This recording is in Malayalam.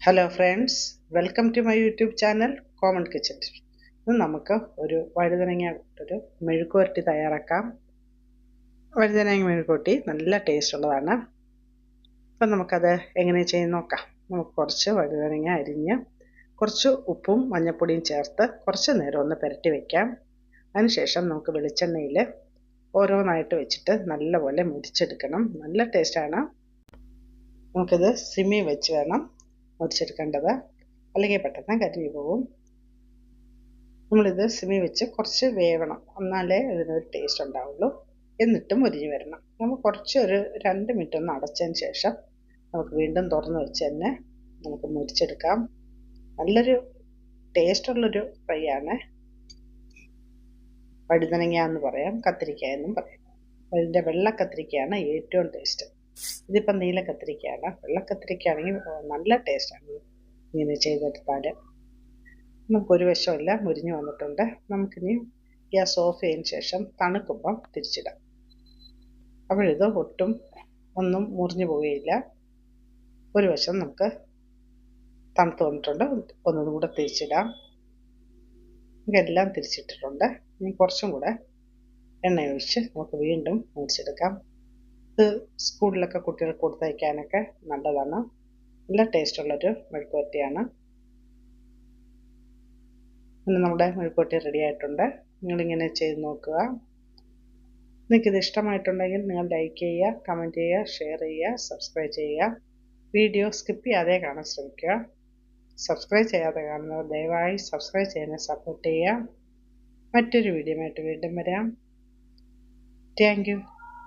Hello friends, welcome to my YouTube channel Common Kitchen. ഇന്ന് നമുക്ക് ഒരു വഴുതനങ്ങ ഒരു മെഴുക്കുവരട്ടി തയ്യാറാക്കാം. വഴുതനങ്ങ മെഴുക്കുവരട്ടി നല്ല ടേസ്റ്റ് ഉള്ളതാണ്. അപ്പം നമുക്കത് എങ്ങനെ ചെയ്യുന്ന നോക്കാം. നമുക്ക് കുറച്ച് വഴുതനങ്ങ അരിഞ്ഞ് കുറച്ച് ഉപ്പും മഞ്ഞൾപ്പൊടിയും ചേർത്ത് കുറച്ച് നേരം ഒന്ന് പുരട്ടി വയ്ക്കാം. അതിനുശേഷം നമുക്ക് വെളിച്ചെണ്ണയിൽ ഓരോന്നായിട്ട് വെച്ചിട്ട് നല്ലപോലെ മുരിച്ചെടുക്കണം. നല്ല ടേസ്റ്റാണ്. നമുക്കിത് സിമ്മി വെച്ച് വേണം മുരിച്ചെടുക്കേണ്ടത്, അല്ലെങ്കിൽ പെട്ടെന്ന് കരിഞ്ഞു പോകും. നമ്മളിത് സിമ്മി വെച്ച് കുറച്ച് വേവണം, എന്നാലേ ഇതിനൊരു ടേസ്റ്റ് ഉണ്ടാവുള്ളൂ. എന്നിട്ടും മുരിഞ്ഞ് വരണം. നമുക്ക് കുറച്ച് ഒരു 2 മിനിറ്റ് ഒന്ന് അടച്ചതിന് ശേഷം നമുക്ക് വീണ്ടും തുറന്ന് വെച്ച് തന്നെ നമുക്ക് മുരിച്ചെടുക്കാം. നല്ലൊരു ടേസ്റ്റുള്ളൊരു ഫ്രൈ ആണ്. വഴുതനങ്ങ എന്ന് പറയാം, കത്തിരിക്ക എന്നും പറയാം. അതിൻ്റെ വെള്ള കത്തിരിക്കയാണ് ഏറ്റവും ടേസ്റ്റ്. ഇതിപ്പം നീല കത്തിരിക്കയാണ്. വെള്ള കത്തിരിക്കയാണെങ്കിൽ നല്ല ടേസ്റ്റാണ് ഇങ്ങനെ ചെയ്തെടുത്താൽ. നമുക്കൊരു വശമല്ല മുരിഞ്ഞ് വന്നിട്ടുണ്ട്. നമുക്കിനി ഗ്യാസ് ഓഫ് ചെയ്തതിന് ശേഷം തണുക്കുമ്പം തിരിച്ചിടാം. അപ്പോഴിത് ഒട്ടും ഒന്നും മുറിഞ്ഞു പോവുകയില്ല. ഒരു വശം നമുക്ക് തണുത്ത് വന്നിട്ടുണ്ട്. ഒന്നും കൂടെ തിരിച്ചിടാം. ഇതെല്ലാം തിരിച്ചിട്ടിട്ടുണ്ട്. ഇനി കുറച്ചും കൂടെ എണ്ണ ഒഴിച്ച് നമുക്ക് വീണ്ടും മുറിച്ചെടുക്കാം. ഇത് സ്കൂളിലൊക്കെ കുട്ടികൾക്ക് കൊടുത്തയക്കാനൊക്കെ നല്ലതാണ്. നല്ല ടേസ്റ്റുള്ളൊരു മെഴുക്കുവരട്ടിയാണ്. പിന്നെ നമ്മുടെ മെഴുക്കുവരട്ടി റെഡി ആയിട്ടുണ്ട്. നിങ്ങളിങ്ങനെ ചെയ്ത് നോക്കുക. നിങ്ങൾക്കിത് ഇഷ്ടമായിട്ടുണ്ടെങ്കിൽ നിങ്ങൾ ലൈക്ക് ചെയ്യുക, കമൻറ്റ് ചെയ്യുക, ഷെയർ ചെയ്യുക, സബ്സ്ക്രൈബ് ചെയ്യുക. വീഡിയോ സ്കിപ്പ് ചെയ്യാതെ കാണാൻ ശ്രമിക്കുക. സബ്സ്ക്രൈബ് ചെയ്യാതെ കാണുന്നവർ ദയവായി സബ്സ്ക്രൈബ് ചെയ്യാൻ സപ്പോർട്ട് ചെയ്യുക. മറ്റൊരു വീഡിയോയുമായിട്ട് വീണ്ടും വരാം. Thank you.